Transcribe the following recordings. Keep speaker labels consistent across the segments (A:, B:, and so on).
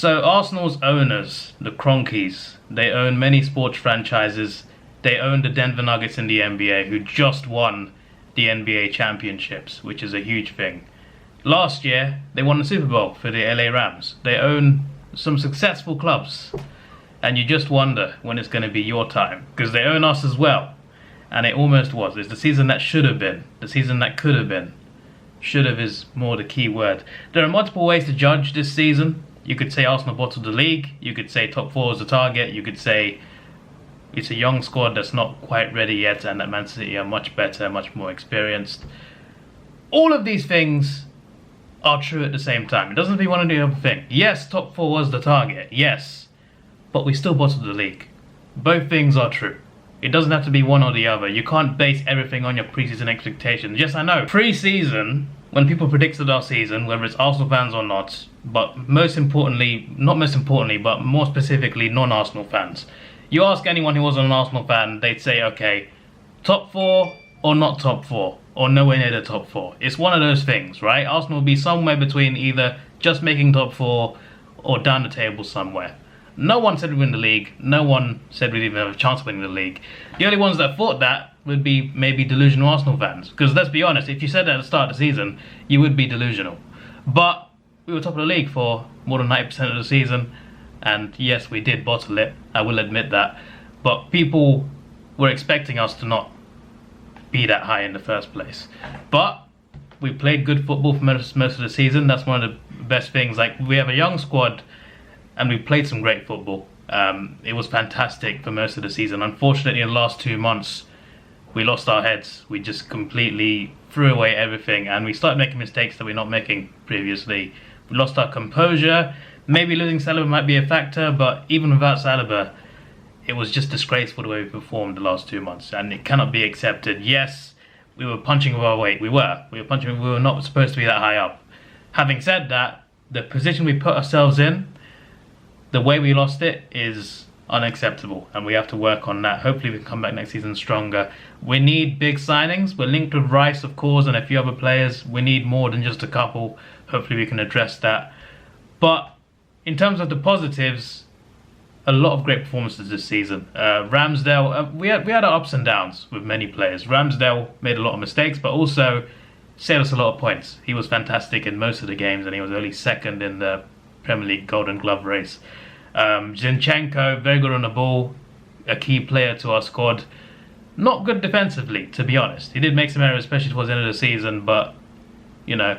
A: So Arsenal's owners, the Cronkies, they own many sports franchises. They own the Denver Nuggets in the NBA, who just won the NBA championships, which is a huge thing. Last year, they won the Super Bowl for the LA Rams. They own some successful clubs. And you just wonder when it's going to be your time, because they own us as well. And it almost was. It's the season that should have been, the season that could have been. Should have is more the key word. There are multiple ways to judge this season. You could say Arsenal bottled the league. You could say top 4 is the target. You could say it's a young squad that's not quite ready yet and that Man City are much better, much more experienced. All of these things are true at the same time. It doesn't have to be one or the other thing. Yes, top 4 was the target. Yes. But we still bottled the league. Both things are true. It doesn't have to be one or the other. You can't base everything on your preseason expectations. Yes, I know. Pre-season, when people predicted our season, whether it's Arsenal fans or not, but most importantly, not most importantly, but more specifically non-Arsenal fans. You ask anyone who wasn't an Arsenal fan, they'd say, okay, top 4 or not top 4, or nowhere near the top 4. It's one of those things, right? Arsenal will be somewhere between either just making top 4 or down the table somewhere. No one said we'd win the league. No one said we'd even have a chance of winning the league. The only ones that thought that would be maybe delusional Arsenal fans. Because let's be honest, if you said that at the start of the season, you would be delusional. But we were top of the league for more than 90% of the season. And yes, we did bottle it. I will admit that. But people were expecting us to not be that high in the first place. But we played good football for most of the season. That's one of the best things. Like, we have a young squad and we played some great football. It was fantastic for most of the season. Unfortunately, in the last 2 months, we lost our heads. We just completely threw away everything, and we started making mistakes that we're not making previously. We lost our composure. Maybe losing Saliba might be a factor, but even without Saliba, it was just disgraceful the way we performed the last 2 months, and it cannot be accepted. Yes, we were punching above our weight. We were not supposed to be that high up. Having said that, the position we put ourselves in, the way we lost it is unacceptable, and we have to work on that. Hopefully we can come back next season stronger. We need big signings. We're linked with Rice, of course, and a few other players. We need more than just a couple. Hopefully we can address that. But in terms of the positives, a lot of great performances this season. Ramsdale, we had our ups and downs with many players. Ramsdale made a lot of mistakes, but also saved us a lot of points. He was fantastic in most of the games, and he was only second in the Premier League Golden Glove race. Zinchenko, very good on the ball, a key player to our squad. Not good defensively, to be honest. He did make some errors, especially towards the end of the season, but, you know,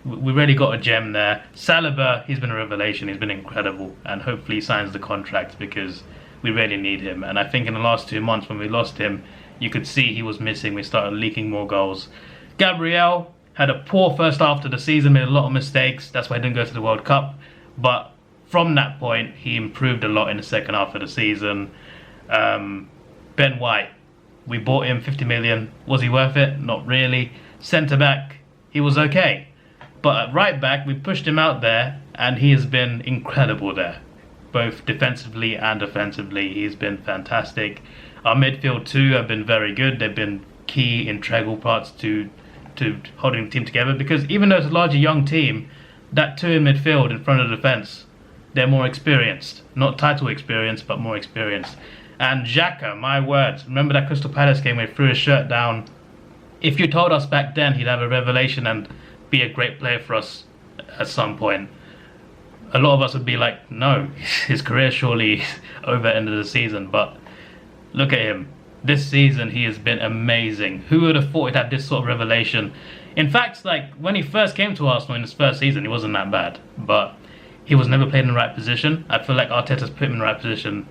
A: we really got a gem there. Saliba, he's been a revelation. He's been incredible, and hopefully he signs the contract because we really need him. And I think in the last 2 months when we lost him, you could see he was missing. We started leaking more goals. Gabriel had a poor first half of the season, made a lot of mistakes. That's why he didn't go to the World Cup. But from that point, he improved a lot in the second half of the season. Ben White, we bought him 50 million. Was he worth it? Not really. Centre back, he was okay. But at right back, we pushed him out there, and he has been incredible there. Both defensively and offensively, he's been fantastic. Our midfield too have been very good. They've been key, integral parts to holding the team together, because even though it's a larger young team, that two in midfield in front of the defence, they're more experienced. Not title experienced, but more experienced. And Xhaka, my word, remember that Crystal Palace game where he threw his shirt down? If you told us back then he'd have a revelation and be a great player for us at some point, a lot of us would be like, no, his career surely over at the end of the season. But look at him. This season he has been amazing. Who would have thought he'd have this sort of revelation? In fact, like, when he first came to Arsenal in his first season, he wasn't that bad, but he was never played in the right position. I feel like Arteta's put him in the right position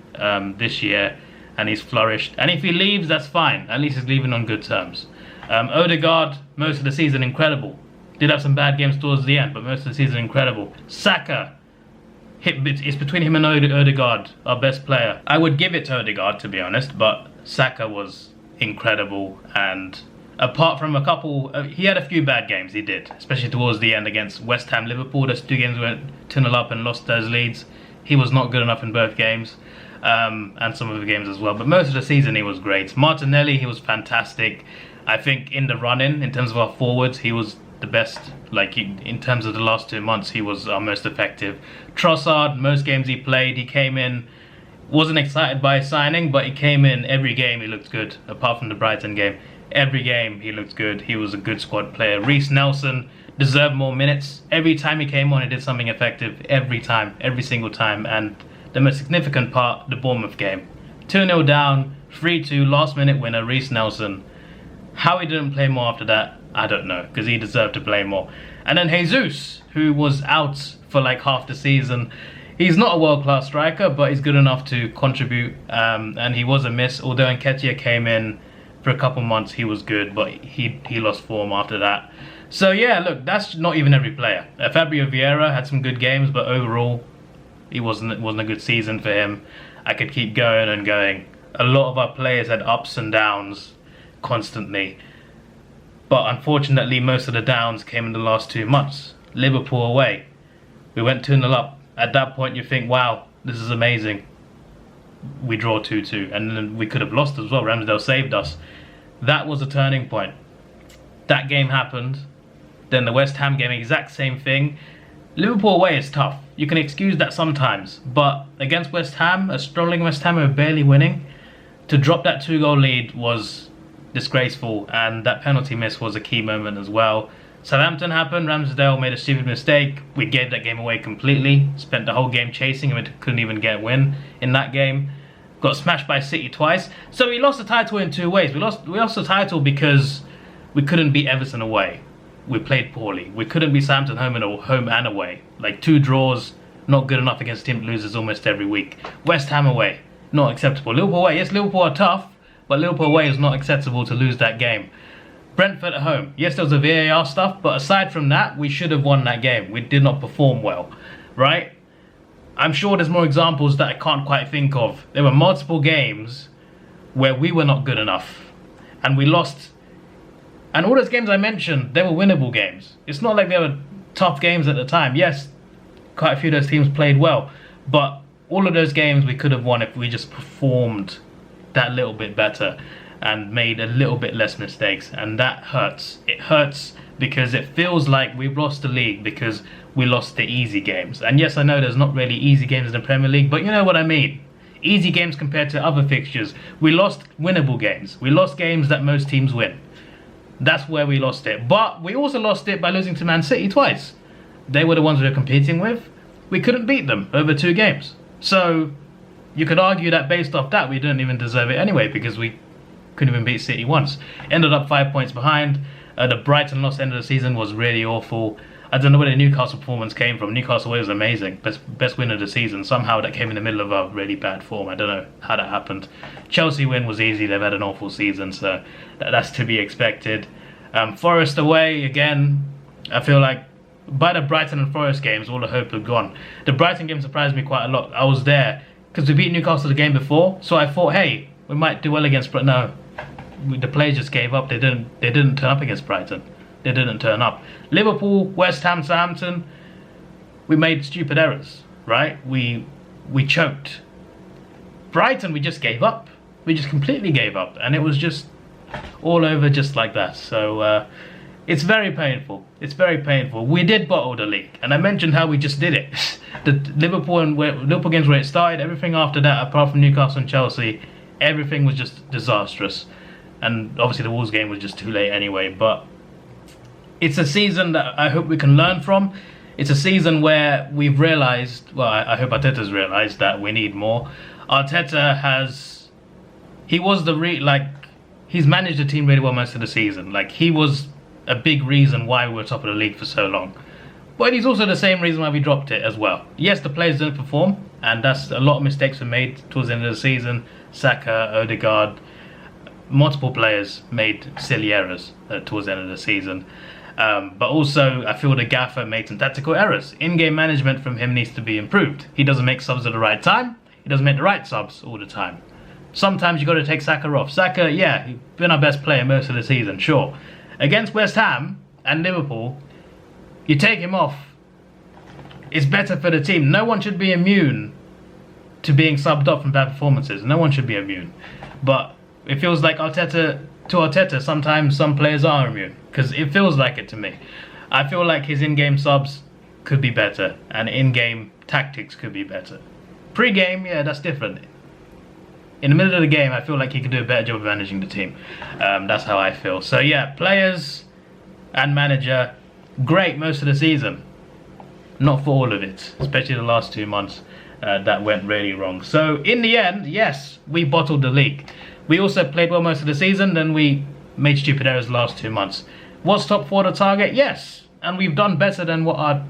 A: this year, and he's flourished. And if he leaves, that's fine. At least he's leaving on good terms. Odegaard, most of the season, incredible. Did have some bad games towards the end, but most of the season, incredible. Saka, it's between him and Odegaard, our best player. I would give it to Odegaard, to be honest, but Saka was incredible. And apart from a couple, he had a few bad games, he did, especially towards the end against West Ham, Liverpool. Those 2 games went 2-0 up and lost those leads. He was not good enough in both games, and some of the games as well. But most of the season he was great. Martinelli, he was fantastic. I think in the run-in, in terms of our forwards, he was the best. Like in terms of the last 2 months, he was our most effective. Trossard, most games he played, he came in. Wasn't excited by his signing, but he came in every game. He looked good, apart from the Brighton game. Every game he looked good. He was a good squad player. Reece Nelson deserved more minutes. Every time he came on, he did something effective. Every time, every single time. And the most significant part, the Bournemouth game. 2-0 down, 3-2, last minute winner, Reece Nelson. How he didn't play more after that, I don't know, because he deserved to play more. And then Jesus, who was out for like half the season. He's not a world-class striker, but he's good enough to contribute, and he was a miss. Although Nketiah came in for a couple months, he was good, but he lost form after that. So yeah, look, that's not even every player. Fabio Vieira had some good games, but overall, it wasn't a good season for him. I could keep going and going. A lot of our players had ups and downs constantly, but unfortunately, most of the downs came in the last 2 months. Liverpool away, we went 2-0 up. At that point, you think, wow, this is amazing. We draw 2-2, and then we could have lost as well. Ramsdale saved us. That was a turning point. That game happened. Then the West Ham game, exact same thing. Liverpool away is tough. You can excuse that sometimes, but against West Ham, a struggling West Ham who were barely winning, to drop that 2-goal lead was disgraceful, and that penalty miss was a key moment as well. Southampton happened, Ramsdale made a stupid mistake, we gave that game away completely, spent the whole game chasing him and couldn't even get a win in that game. Got smashed by City twice, so we lost the title in 2 ways. We lost the title because we couldn't beat Everton away. We played poorly. We couldn't beat Southampton home and away. Like 2 draws, not good enough against a team that loses almost every week. West Ham away, not acceptable. Liverpool away, yes, Liverpool are tough, but Liverpool away is not acceptable to lose that game. Brentford at home. Yes, there was a VAR stuff, but aside from that, we should have won that game. We did not perform well, right? I'm sure there's more examples that I can't quite think of. There were multiple games where we were not good enough, and we lost. And all those games I mentioned, they were winnable games. It's not like they were tough games at the time. Yes, quite a few of those teams played well, but all of those games we could have won if we just performed that little bit better and made a little bit less mistakes, and that hurts. It hurts because it feels like we've lost the league because we lost the easy games. And yes, I know there's not really easy games in the Premier League, but you know what I mean. Easy games compared to other fixtures. We lost winnable games. We lost games that most teams win. That's where we lost it. But we also lost it by losing to Man City twice. They were the ones we were competing with. We couldn't beat them over 2 games. So you could argue that based off that, we didn't even deserve it anyway because we couldn't even beat City once. Ended up 5 points behind. The Brighton loss end of the season was really awful. I don't know where the Newcastle performance came from. Newcastle away was amazing. Best win of the season. Somehow that came in the middle of a really bad form. I don't know how that happened. Chelsea win was easy. They've had an awful season, so that's to be expected. Forest away, again, I feel like by the Brighton and Forest games, all the hope had gone. The Brighton game surprised me quite a lot. I was there because we beat Newcastle the game before, so I thought, hey, we might do well against Brighton. No, the players just gave up. They didn't turn up against Brighton. They didn't turn up. Liverpool, West Ham, Southampton, we made stupid errors, right? We choked. Brighton, we just gave up. We just completely gave up, and it was just all over just like that. So it's very painful. It's very painful. We did bottle the league, and I mentioned how we just did it. The Liverpool games where it started, everything after that, apart from Newcastle and Chelsea, everything was just disastrous. And obviously the Wolves game was just too late anyway, but it's a season that I hope we can learn from. It's a season where we've realised, well, I hope Arteta's realised that we need more. Arteta he's managed the team really well most of the season. Like, he was a big reason why we were top of the league for so long. But he's also the same reason why we dropped it as well. Yes, the players didn't perform, and that's a lot of mistakes were made towards the end of the season. Saka, Odegaard, multiple players made silly errors towards the end of the season. But also, I feel the gaffer made some tactical errors. In-game management from him needs to be improved. He doesn't make subs at the right time. He doesn't make the right subs all the time. Sometimes you got to take Saka off. Saka, yeah, he's been our best player most of the season, sure. Against West Ham and Liverpool, you take him off. It's better for the team. No one should be immune to being subbed off from bad performances. No one should be immune. But it feels like Arteta, sometimes some players are immune, because it feels like it to me. I feel like his in-game subs could be better, and in-game tactics could be better. Pre-game, yeah, that's different. In the middle of the game, I feel like he could do a better job of managing the team. That's how I feel. So yeah, players and manager, great most of the season. Not for all of it, especially the last 2 months that went really wrong. So in the end, yes, we bottled the league. We also played well most of the season, then we made stupid errors the last 2 months. Was top 4 the target? Yes. And we've done better than what our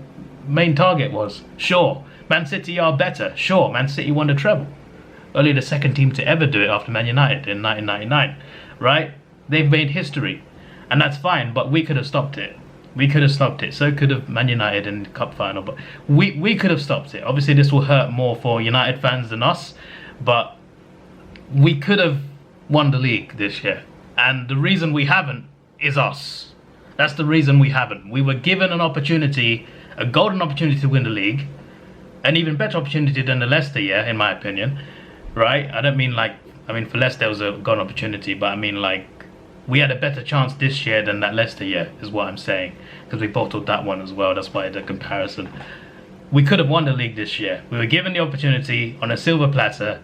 A: main target was. Sure. Man City are better. Sure. Man City won the treble. Only the second team to ever do it after Man United in 1999. Right? They've made history. And that's fine, but we could have stopped it. We could have stopped it. So could have Man United in the cup final. But we could have stopped it. Obviously, this will hurt more for United fans than us. But we could have won the league this year. And the reason we haven't is us. That's the reason we haven't. We were given an opportunity, a golden opportunity to win the league. An even better opportunity than the Leicester year, in my opinion. Right? I don't mean like, I mean for Leicester it was a golden opportunity, but I mean like, we had a better chance this year than that Leicester year, is what I'm saying. Because we bottled that one as well, that's why the comparison. We could have won the league this year. We were given the opportunity on a silver platter,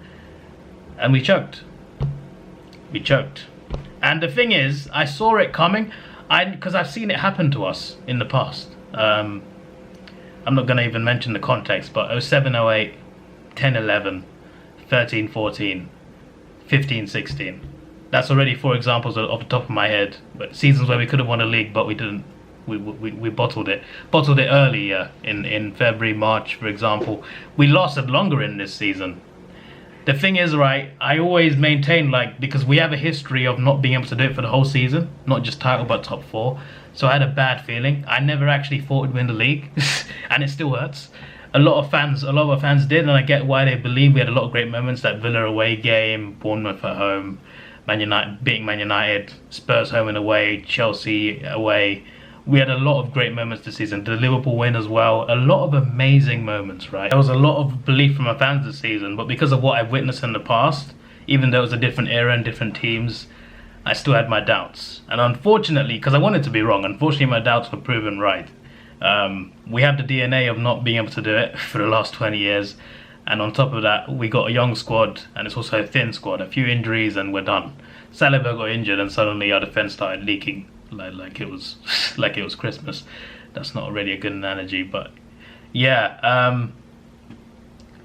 A: and we choked. We choked. And the thing is, I saw it coming, because I've seen it happen to us in the past. I'm not going to even mention the context, but 07, 08, 10, 11, 13, 14, 15, 16. That's already 4 examples off the top of my head. But seasons where we could have won a league, but we didn't. We bottled it. Bottled it early in February, March, for example. We lasted longer in this season. The thing is, right, I always maintain, like, because we have a history of not being able to do it for the whole season, not just title, but top 4. So I had a bad feeling. I never actually thought we'd win the league, and it still hurts. A lot of our fans did, and I get why they believe. We had a lot of great moments, that Villa away game, Bournemouth at home, Man United beating Man United, Spurs home and away, Chelsea away. We had a lot of great moments this season. The Liverpool win as well. A lot of amazing moments, right? There was a lot of belief from my fans this season, but because of what I've witnessed in the past, even though it was a different era and different teams, I still had my doubts. And unfortunately, because I wanted to be wrong, unfortunately my doubts were proven right. We have the DNA of not being able to do it for the last 20 years. And on top of that, we got a young squad, and it's also a thin squad. A few injuries and we're done. Saliba got injured and suddenly our defence started leaking. Like it was Christmas. That's not really a good analogy, but yeah,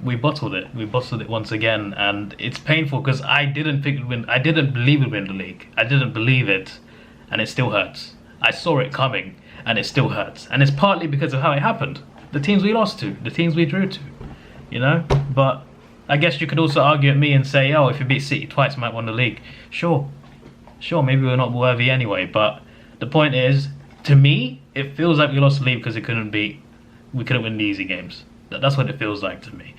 A: we bottled it. We bottled it once again, and it's painful because I didn't think we'd win. I didn't believe we'd win the league. I didn't believe it, and it still hurts. I saw it coming, and it still hurts. And it's partly because of how it happened. The teams we lost to, the teams we drew to, you know. But I guess you could also argue at me and say, oh, if you beat City twice, you might win the league. Sure, maybe we're not worthy anyway, but the point is, to me, it feels like we lost the league because we couldn't win the easy games. That's what it feels like to me.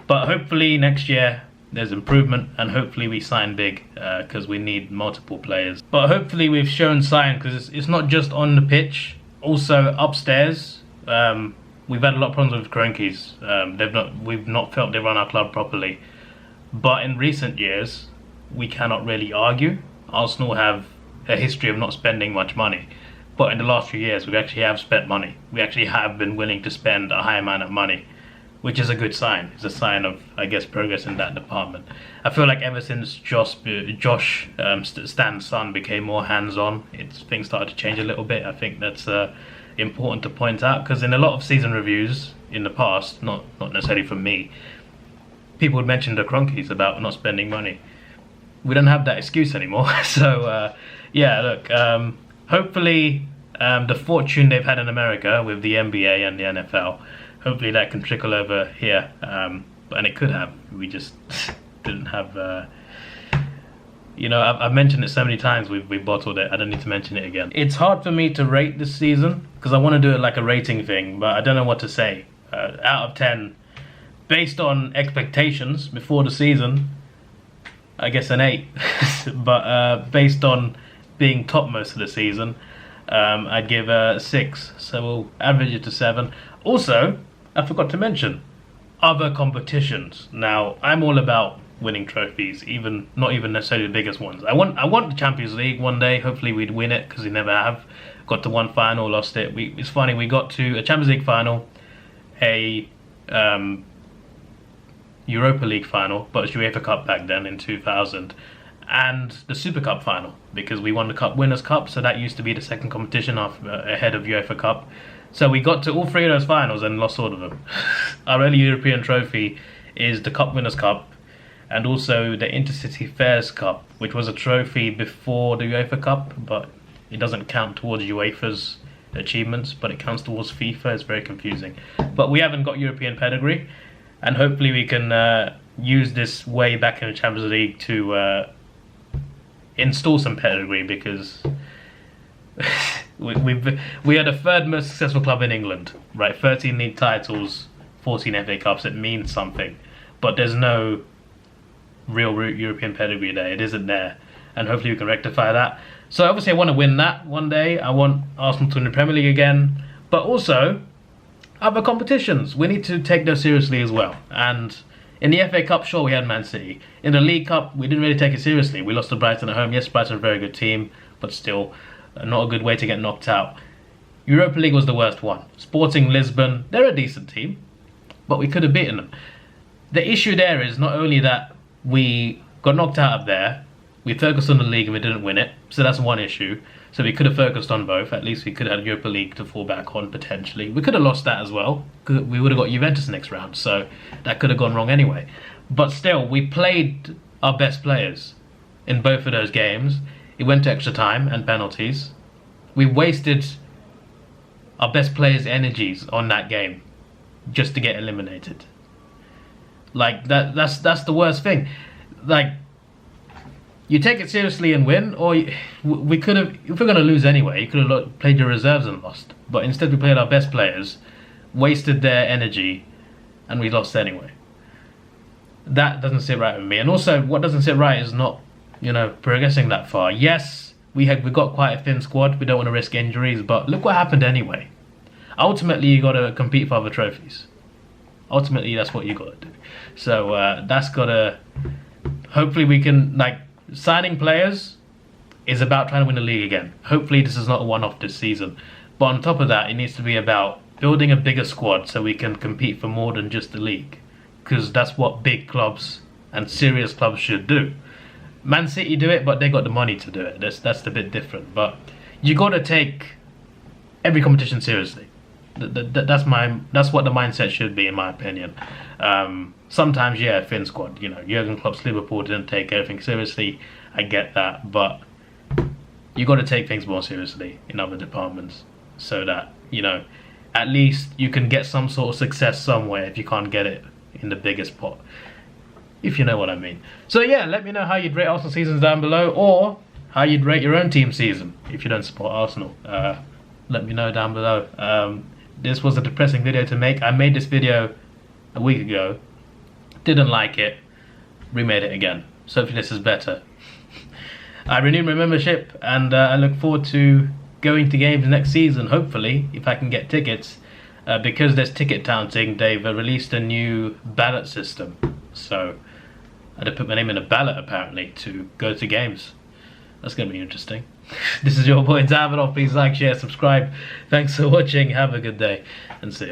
A: But hopefully next year there's improvement, and hopefully we sign big because we need multiple players. But hopefully we've shown sign, because it's not just on the pitch, also upstairs. We've had a lot of problems with Kroenkes. We've not felt they run our club properly. But in recent years, we cannot really argue. Arsenal have a history of not spending much money, but in the last few years we actually have spent money. We actually have been willing to spend a high amount of money, which is a good sign. It's a sign of, I guess, progress in that department. I feel like ever since Stan's son became more hands-on, things started to change a little bit. I think that's important to point out, because in a lot of season reviews in the past, not necessarily from me, people would mention the Kroenkes about not spending money. We don't have that excuse anymore. So yeah, look, hopefully the fortune they've had in America with the NBA and the NFL, hopefully that can trickle over here, and it could have. We just didn't have, you know, I've mentioned it so many times, we bottled it. I don't need to mention it again. It's hard for me to rate this season, because I want to do it like a rating thing, but I don't know what to say. Out of 10, based on expectations before the season, I guess an 8. But based on being top most of the season, I'd give a 6. So we'll average it to 7. Also, I forgot to mention other competitions. Now, I'm all about winning trophies, even not even necessarily the biggest ones. I want the Champions League one day. Hopefully we'd win it, because we never have. Got to one final, lost it. It's funny, we got to a Champions League final, a Europa League final, but it was UEFA Cup back then in 2000, and the Super Cup final, because we won the Cup Winners' Cup, so that used to be the second competition ahead of UEFA Cup. So we got to all three of those finals and lost all of them. Our only European trophy is the Cup Winners' Cup, and also the Intercity Fairs Cup, which was a trophy before the UEFA Cup, but it doesn't count towards UEFA's achievements, but it counts towards FIFA. It's very confusing. But we haven't got European pedigree, and hopefully we can use this way back in the Champions League to install some pedigree, because we are the third most successful club in England, right? 13 league titles, 14 FA Cups. It means something, but there's no real European pedigree there. It isn't there, and hopefully we can rectify that. So obviously I want to win that one day. I want Arsenal to win the Premier League again, but also other competitions. We need to take those seriously as well. And in the FA Cup, sure, we had Man City. In the League Cup, we didn't really take it seriously. We lost to Brighton at home. Yes, Brighton are a very good team, but still not a good way to get knocked out. Europa League was the worst one. Sporting Lisbon, they're a decent team, but we could have beaten them. The issue there is not only that we got knocked out of there, we focused on the league and we didn't win it, so that's one issue. So we could have focused on both. At least we could have had Europa League to fall back on, potentially. We could have lost that as well, because we would have got Juventus next round, so that could have gone wrong anyway. But still, we played our best players in both of those games. It went to extra time and penalties. We wasted our best players' energies on that game just to get eliminated. Like, that's the worst thing. Like, you take it seriously and win, or we could have, if we're going to lose anyway, you could have played your reserves and lost. But instead we played our best players, wasted their energy, and we lost anyway. That doesn't sit right with me. And also, what doesn't sit right is not, progressing that far. Yes, we got quite a thin squad. We don't want to risk injuries, but look what happened anyway. Ultimately, you got to compete for other trophies. Ultimately, that's what you got to do. So that's got to. Hopefully, we can signing players is about trying to win the league again. Hopefully, this is not a one-off this season. But on top of that, it needs to be about building a bigger squad so we can compete for more than just the league, because that's what big clubs and serious clubs should do. Man City do it, but they got the money to do it. That's a bit different. But you got to take every competition seriously. That's what the mindset should be, in my opinion. Sometimes, yeah, thin squad. Jurgen Klopp's Liverpool didn't take everything seriously. I get that, but you got to take things more seriously in other departments, so that at least you can get some sort of success somewhere if you can't get it in the biggest pot. If you know what I mean. So yeah, let me know how you'd rate Arsenal seasons down below, or how you'd rate your own team season if you don't support Arsenal. Let me know down below. This was a depressing video to make. I made this video a week ago, didn't like it, remade it again. So hopefully this is better. I renewed my membership, and I look forward to going to games next season, hopefully, if I can get tickets. Because there's ticket counting, they've released a new ballot system. So I had to put my name in a ballot, apparently, to go to games. That's going to be interesting. This is your boy Davidoff. Please like, share, subscribe. Thanks for watching. Have a good day, and see ya.